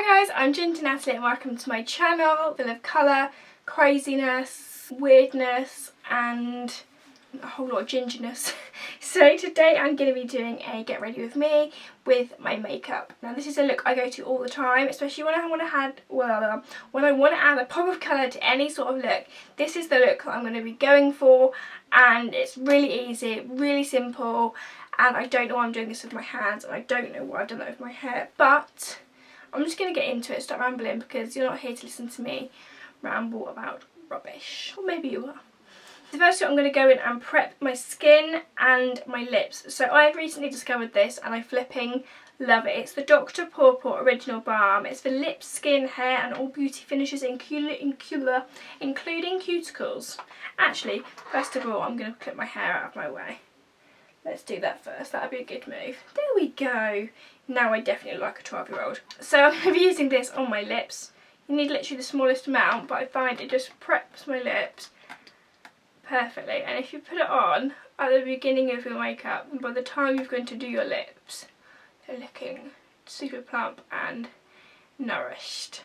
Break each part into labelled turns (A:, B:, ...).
A: Hi guys, I'm Ginger Natalie and welcome to my channel full of colour, craziness, weirdness and a whole lot of gingerness. So today I'm going to be doing a get ready with me with my makeup. Now this is a look I go to all the time, especially when I want to add a pop of colour to any sort of look. This is the look that I'm going to be going for, and it's really easy, really simple, and I don't know why I'm doing this with my hands and I don't know why I've done that with my hair, but I'm just going to get into it, start rambling, because you're not here to listen to me ramble about rubbish. Or maybe you are. So first I'm going to go in and prep my skin and my lips. So I've recently discovered this and I flipping love it. It's the Dr. Pawpaw Original Balm. It's for lips, skin, hair and all beauty finishes including cuticles. Actually, first of all I'm going to clip my hair out of my way. Let's do that first, that'd be a good move. There we go. Now I definitely look like a 12-year-old. So I'm going to be using this on my lips. You need literally the smallest amount, but I find it just preps my lips perfectly. And if you put it on at the beginning of your makeup, and by the time you're going to do your lips, they're looking super plump and nourished.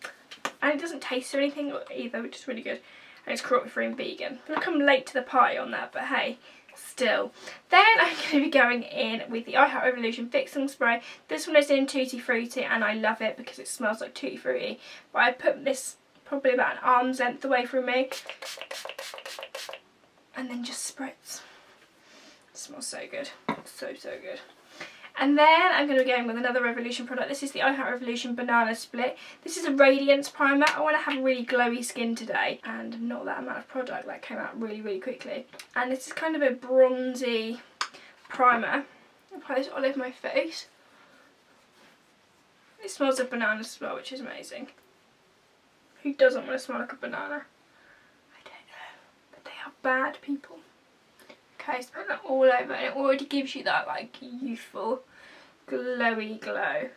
A: And it doesn't taste or anything either, which is really good. And it's cruelty-free and vegan. I'm going to come late to the party on that, but hey. Still. Then I'm going to be going in with the Revolution Fixing Spray. This one is in Tutti Frutti and I love it because it smells like Tutti Frutti. But I put this probably about an arm's length away from me. And then just spritz. It smells so good. So good. And then I'm going to be going with another Revolution product. This is the Revolution Banana Split. This is a radiance primer. I want to have really glowy skin today and not that amount of product. That came out really quickly. And this is kind of a bronzy primer. I'll apply this all over my face. It smells of bananas as well, which is amazing. Who doesn't want to smell like a banana? I don't know, but they are bad people. Okay, so put that all over and it already gives you that like youthful glowy glow.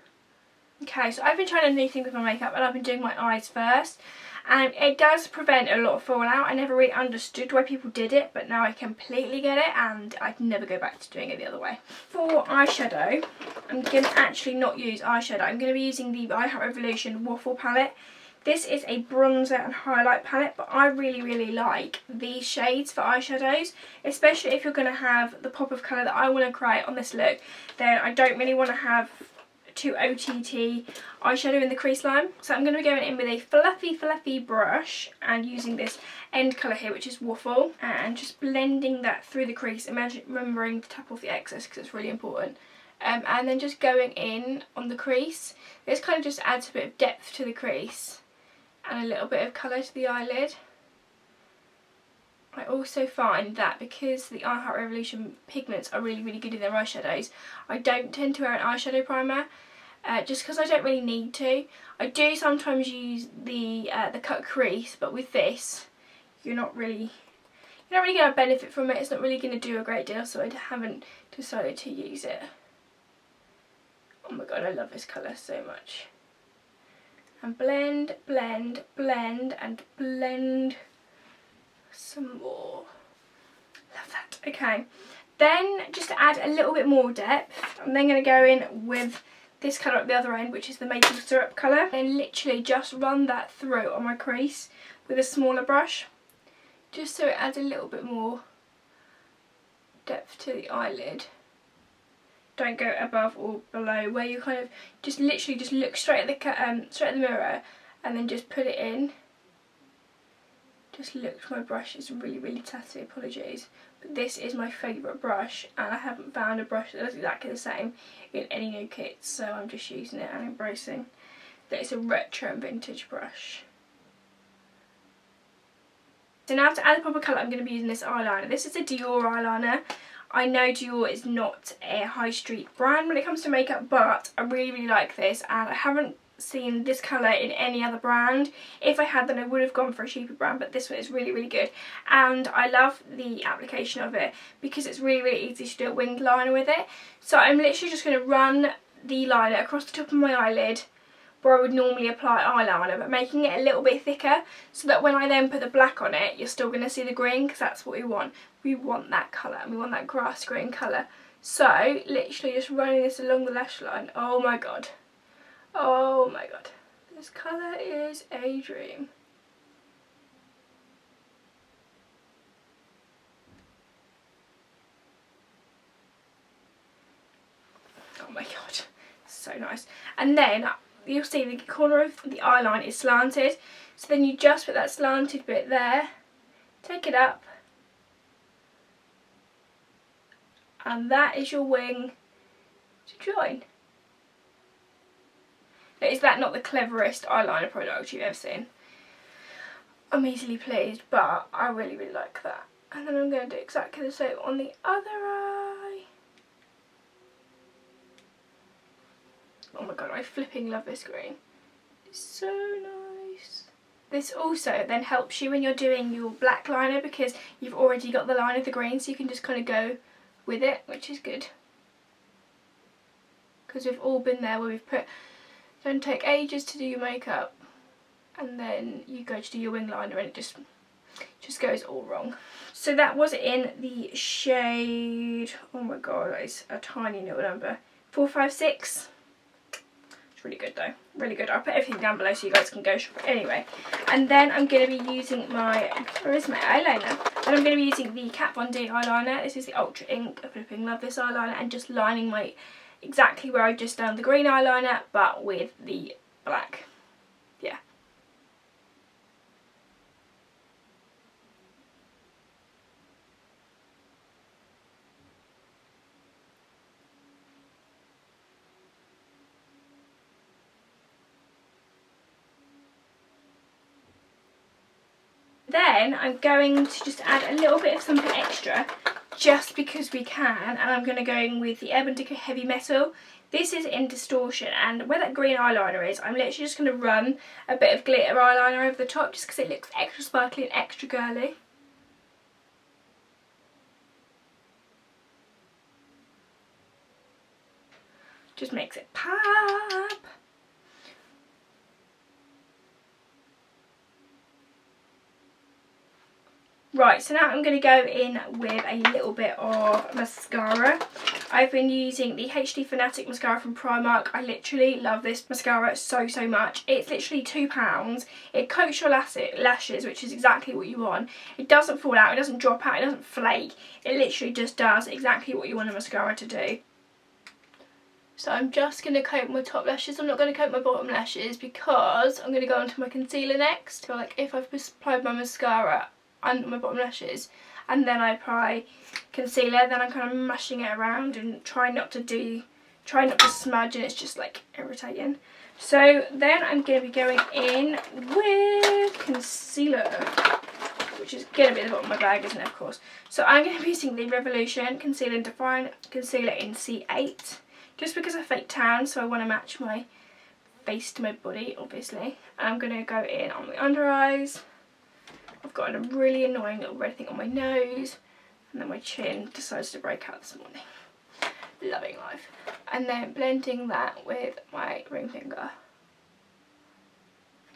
A: Okay, so I've been trying a new thing with my makeup and I've been doing my eyes first, and it does prevent a lot of fallout. I never really understood why people did it, but now I completely get it and I'd never go back to doing it the other way. For eyeshadow, I'm going to actually not use eyeshadow. I'm going to be using the Revolution Waffle palette. This is a bronzer and highlight palette, but I really like these shades for eyeshadows, especially if you're going to have the pop of colour that I want to create on this look. Then I don't really want to have too OTT eyeshadow in the crease line. So I'm going to be going in with a fluffy brush and using this end colour here, which is Waffle, and just blending that through the crease, remembering to tap off the excess because it's really important. And then just going in on the crease. This kind of just adds a bit of depth to the crease and a little bit of colour to the eyelid. I also find that because the Revolution pigments are really good in their eyeshadows, I don't tend to wear an eyeshadow primer just because I don't really need to. I do sometimes use the cut crease, but with this you're not really going to benefit from it. It's not really going to do a great deal, so I haven't decided to use it. Oh my god, I love this colour so much. And blend and blend some more. Love that. Okay, then just to add a little bit more depth, I'm then going to go in with this colour at the other end, which is the maple syrup colour. Then literally just run that through on my crease with a smaller brush, just so it adds a little bit more depth to the eyelid. Don't go above or below, where you kind of just literally just look straight at the mirror and then just put it in. Just look, my brush is really tatty, apologies, but this is my favourite brush and I haven't found a brush that does exactly the same in any new kits, so I'm just using it and embracing that it's a retro and vintage brush. So now to add a proper colour, I'm going to be using this eyeliner. This is a Dior eyeliner. I know Dior is not a high street brand when it comes to makeup, but I really like this, and I haven't seen this colour in any other brand. If I had, then I would have gone for a cheaper brand, but this one is really good, and I love the application of it because it's really easy to do a winged liner with it. So I'm literally just going to run the liner across the top of my eyelid where I would normally apply eyeliner, but making it a little bit thicker so that when I then put the black on it, you're still going to see the green, because that's what we want. We want that colour, and we want that grass green colour. So literally just running this along the lash line. Oh my god. This colour is A Dream. Oh my god, so nice. And then you'll see the corner of the eye line is slanted, so then you just put that slanted bit there, take it up, and that is your wing to join. Now, is that not the cleverest eyeliner product you've ever seen? I'm easily pleased, but I really like that. And then I'm going to do exactly the same on the other eye. Oh my god, I flipping love this green. It's so nice. This also then helps you when you're doing your black liner because you've already got the line of the green, so you can just kind of go with it, which is good. Because we've all been there where we've put, don't take ages to do your makeup and then you go to do your wing liner and it just goes all wrong. So that was in the shade, oh my god, that is a tiny little number, 456. It's really good though, really good. I'll put everything down below so you guys can go shop it anyway. And then I'm going to be using my, where is my eyeliner? Then I'm going to be using the Kat Von D eyeliner. This is the Ultra Ink. I flipping love this eyeliner, and just lining my, exactly where I just done the green eyeliner, but with the black. Yeah. Then I'm going to just add a little bit of something extra, just because we can, and I'm going to go in with the Urban Decay Heavy Metal. This is in Distortion, and where that green eyeliner is, I'm literally just going to run a bit of glitter eyeliner over the top, just because it looks extra sparkly and extra girly. Just makes it pop. Right, so now I'm going to go in with a little bit of mascara. I've been using the HD Fanatic mascara from Primark. I literally love this mascara so much. It's literally £2. It coats your lashes, which is exactly what you want. It doesn't fall out, it doesn't drop out, it doesn't flake. It literally just does exactly what you want a mascara to do. So I'm just going to coat my top lashes. I'm not going to coat my bottom lashes because I'm going to go onto my concealer next. So like if I've applied my mascara under my bottom lashes and then I apply concealer, then I'm kind of mashing it around and trying not to smudge, and it's just like irritating. So then I'm going to be going in with concealer, which is going to be at the bottom of my bag, isn't it, of course. So I'm going to be using the Revolution Concealer and Define Concealer in C8, just because I fake tan, so I want to match my face to my body, obviously. And I'm going to go in on the under eyes. I've got a really annoying little red thing on my nose, and then my chin decides to break out this morning. Loving life. And then blending that with my ring finger.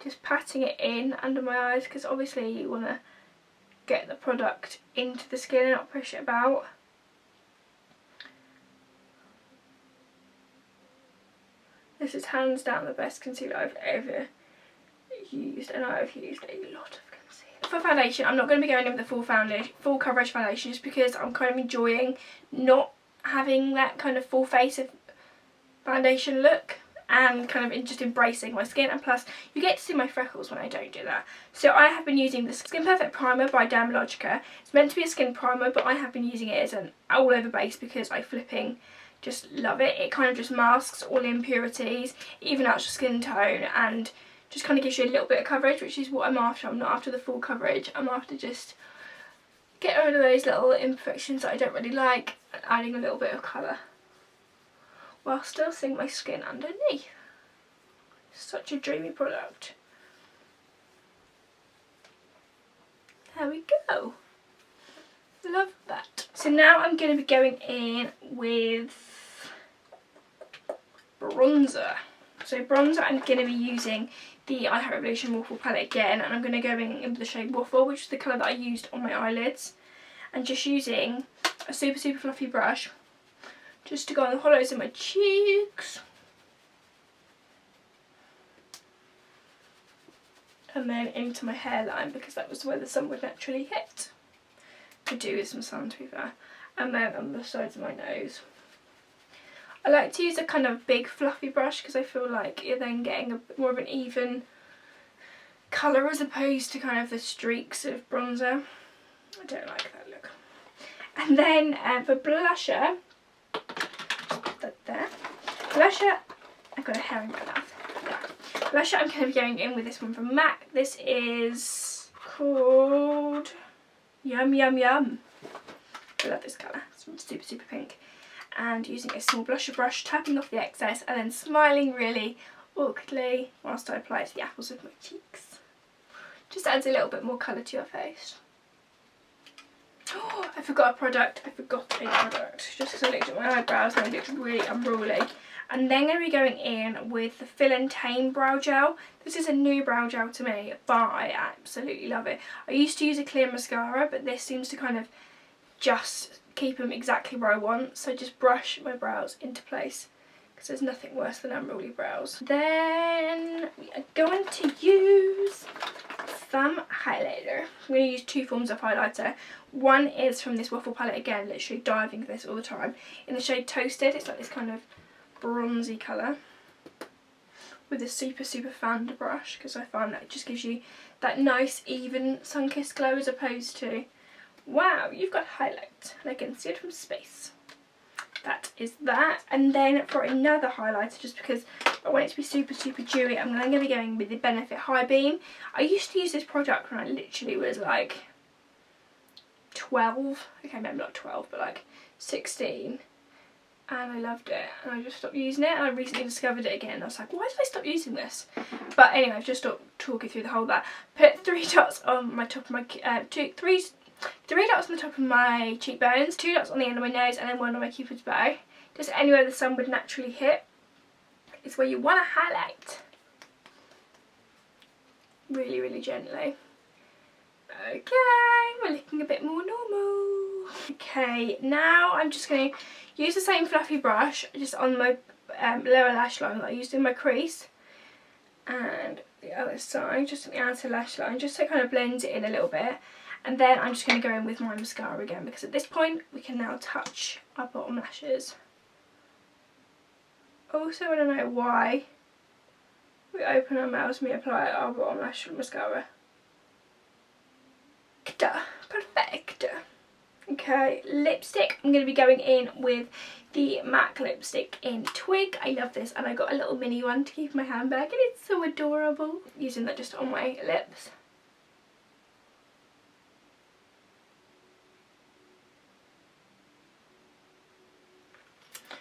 A: Just patting it in under my eyes, because obviously you want to get the product into the skin and not push it about. This is hands down the best concealer I've ever used, and I've used a lot of concealer. For foundation, I'm not going to be going in with the full coverage foundation, just because I'm kind of enjoying not having that kind of full face of foundation look, and kind of just embracing my skin. And plus you get to see my freckles when I don't do that. So I have been using the Skin Perfect Primer by Dermalogica. It's meant to be a skin primer, but I have been using it as an all over base because I flipping just love it. It kind of just masks all the impurities, even out your skin tone, and just kind of gives you a little bit of coverage, which is what I'm after. I'm not after the full coverage. I'm after just getting rid of those little imperfections that I don't really like, and adding a little bit of colour while still seeing my skin underneath. Such a dreamy product. There we go. Love that. So now I'm going to be going in with bronzer. So bronzer, I'm going to be using the I Heart Revolution Waffle palette again, and I'm going to go in the shade Waffle, which is the colour that I used on my eyelids, and just using a super fluffy brush just to go on the hollows of my cheeks. and then into my hairline because that was where the sun would naturally hit. Could do with some sun to be fair. And then on the sides of my nose. I like to use a kind of big fluffy brush because I feel like you're then getting a bit more of an even colour as opposed to kind of the streaks of bronzer. I don't like that look. And then for blusher, there. Blusher, I've got a hair in my mouth. There. Blusher, I'm going to be going in with this one from MAC. This is called Yum Yum Yum. I love this colour. It's super, super pink. And using a small blusher brush, tapping off the excess and then smiling really awkwardly whilst I apply it to the apples of my cheeks. Just adds a little bit more colour to your face. Oh, I forgot a product. Just because I looked at my eyebrows and they looked really unruly. And then I'm going to be going in with the Fill and Tame Brow Gel. This is a new brow gel to me, but I absolutely love it. I used to use a clear mascara, but this seems to kind of just keep them exactly where I want. So just brush my brows into place because there's nothing worse than unruly brows. Then we are going to use some highlighter. I'm going to use two forms of highlighter. One is from this Waffle palette again, literally diving for this all the time. In the shade Toasted, it's like this kind of bronzy colour. With a super, super fanned brush because I find that it just gives you that nice, even sun-kissed glow as opposed to, wow, you've got highlight and I can see it from space. That is that. And then for another highlighter, just because I want it to be super, super dewy, I'm going to be going with the Benefit High Beam. I used to use this product when I literally was like 12. Okay, maybe not 12, but like 16. And I loved it. And I just stopped using it. And I recently discovered it again. And I was like, why did I stop using this? But anyway, I've just stopped talking through the whole of that. Put 3 dots on my top of my... Three dots on the top of my cheekbones, 2 dots on the end of my nose, and then 1 on my cupid's bow. Just anywhere the sun would naturally hit is where you want to highlight. Really, really gently. Okay, we're looking a bit more normal. Okay, now I'm just going to use the same fluffy brush just on my lower lash line that I used in my crease. And the other side, just on the outer lash line, just so it kind of blends it in a little bit. And then I'm just going to go in with my mascara again because at this point we can now touch our bottom lashes. Also, I don't know why we open our mouths and we apply our bottom lash mascara. Perfect. Okay, lipstick. I'm going to be going in with the MAC lipstick in Twig. I love this and I got a little mini one to keep in my handbag and it's so adorable. Using that just on my lips.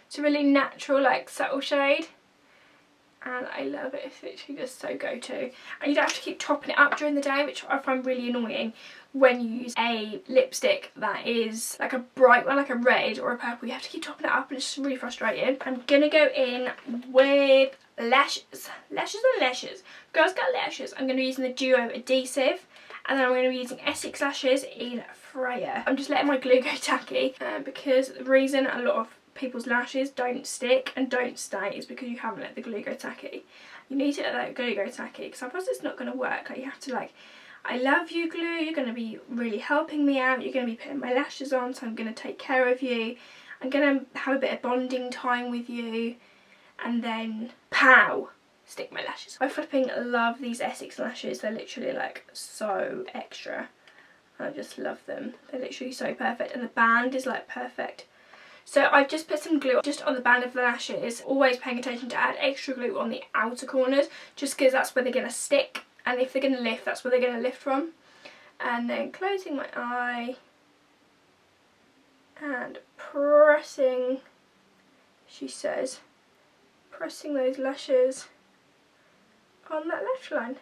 A: It's a really natural, like, subtle shade. And I love it. It's literally just so go-to. And you don't have to keep topping it up during the day, which I find really annoying when you use a lipstick that is like a bright one, like a red or a purple. You have to keep topping it up and it's really frustrating. I'm going to go in with lashes. Lashes and lashes. Girls got lashes. I'm going to be using the Duo Adhesive. And then I'm going to be using Essex Lashes in Freya. I'm just letting my glue go tacky because the reason a lot of people's lashes don't stick and don't stay is because you haven't let the glue go tacky. You need to let that glue go tacky because otherwise it's not going to work. Like, you have to, like, I love you glue, you're going to be really helping me out, you're going to be putting my lashes on, so I'm going to take care of you, I'm going to have a bit of bonding time with you, and then pow, stick my lashes. I flipping love these Essex lashes. They're literally like so extra. I just love them. They're literally so perfect and the band is like perfect. So I've just put some glue just on the band of the lashes, always paying attention to add extra glue on the outer corners just because that's where they're going to stick, and if they're going to lift, that's where they're going to lift from. And then closing my eye and pressing, she says, pressing those lashes on that lash line.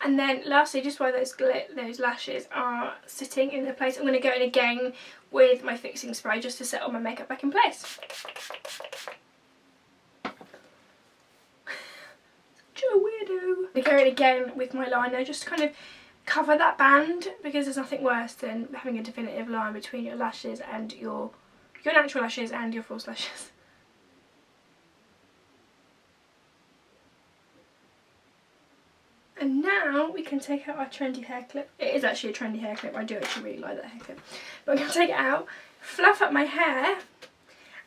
A: And then lastly, just while those lashes are sitting in their place, I'm going to go in again with my fixing spray just to set all my makeup back in place. Such a weirdo. I'm going to go in again with my liner just to kind of cover that band, because there's nothing worse than having a definitive line between your lashes and your natural lashes and your false lashes. And now we can take out our trendy hair clip. It is actually a trendy hair clip. I do actually really like that hair clip. But I'm going to take it out, fluff up my hair,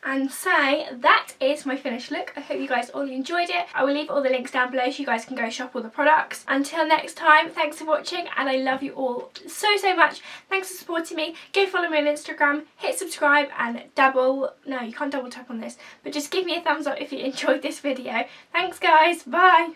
A: and say that is my finished look. I hope you guys all enjoyed it. I will leave all the links down below so you guys can go shop all the products. Until next time, thanks for watching, and I love you all so much. Thanks for supporting me. Go follow me on Instagram, hit subscribe, and no, you can't double tap on this, but just give me a thumbs up if you enjoyed this video. Thanks guys, bye.